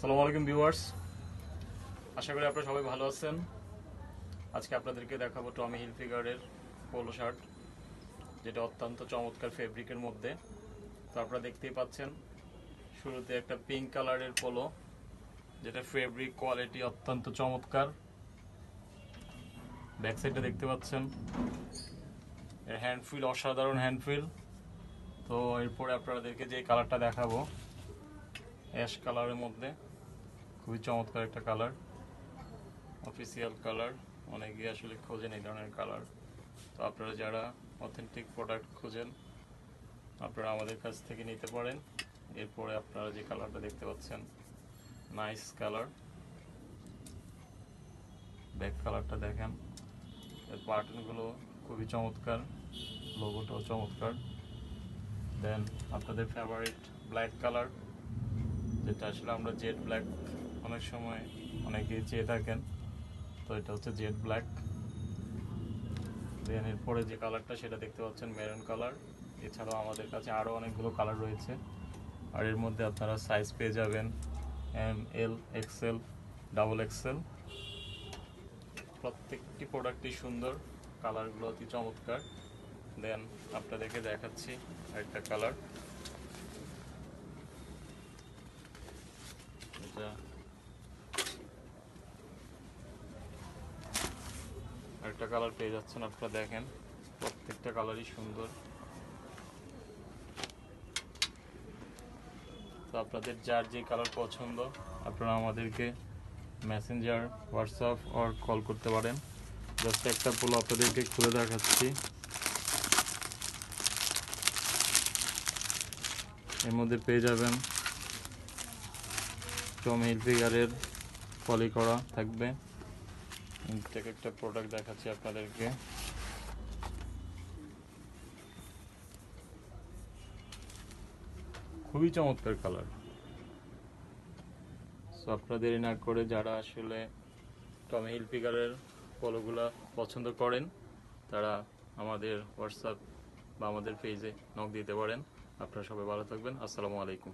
আসসালামু আলাইকুম ভিউয়ার্স, আশা করি আপনারা সবাই ভালো আছেন। আজকে আপনাদেরকে দেখাবো টমি হিলফিগারের পোলো শার্ট, যেটা অত্যন্ত চমৎকার ফেব্রিকের মধ্যে। তো আপনারা দেখতেই পাচ্ছেন শুরুতে একটা পিঙ্ক কালারের পোলো, যেটা ফেব্রিক কোয়ালিটি অত্যন্ত চমৎকার। ব্যাক সাইডটা দেখতে পাচ্ছেন, এর হ্যান্ডফিল অসাধারণ হ্যান্ডফিল। তো এরপরে আপনাদেরকে যে কালারটা দেখাবো, অ্যাশ কালারের মধ্যে, খুবই চমৎকার একটা কালার, অফিসিয়াল কালার। অনেকে আসলে খোঁজেন এই ধরনের কালার। তো আপনারা যারা অথেন্টিক প্রোডাক্ট খোঁজেন, আপনারা আমাদের কাছ থেকে নিতে পারেন। এরপরে আপনারা যে কালারটা দেখতে পাচ্ছেন, নাইস কালার। ব্যাক কালারটা দেখেন, এর প্যাটার্নগুলো খুবই চমৎকার, লোগোটাও চমৎকার। দেন আপনাদের ফেভারিট ব্ল্যাক কালার, যেটা আসলে আমরা জেড ব্ল্যাক অনেক সময় অনেকেই চেয়ে থাকেন। তো এটা হচ্ছে জেড ব্ল্যাক। দেন এরপরে যে কালারটা সেটা দেখতে পাচ্ছেন মেরুন কালার। এছাড়াও আমাদের কাছে আরও অনেকগুলো কালার রয়েছে, আর এর মধ্যে আপনারা সাইজ পেয়ে যাবেন এম, এল, এক্সেল, ডাবল এক্সেল। প্রত্যেকটি প্রোডাক্টই সুন্দর, কালারগুলো অতি চমৎকার। দেন আপনাদেরকে দেখাচ্ছি আরেকটা কালার, এটা আরেকটা কালার পেয়ে যাচ্ছেন। আপনারা দেখেন প্রত্যেকটা কালারই সুন্দর। তো আপনাদের যার যে কালার পছন্দ, আপনারা আমাদেরকে মেসেঞ্জার, হোয়াটসঅ্যাপ আর কল করতে পারেন। জাস্ট একটা পোলো আপনাদেরকে খুলে দেখাচ্ছি। এর মধ্যে পেয়ে যাবেন টমি হিলফিগারের পলি করা থাকবে। থেকে একটা প্রোডাক্ট দেখাচ্ছি আপনাদেরকে। খুবই চমৎকার কালার। সো আপনারা দেরি না করে যারা আসলে টমি হিলফিগারের পলোগুলা পছন্দ করেন, তারা আমাদের হোয়াটসঅ্যাপ বা আমাদের পেজে নক দিতে পারেন। আপনারা সবাই ভালো থাকবেন। আসসালামু আলাইকুম।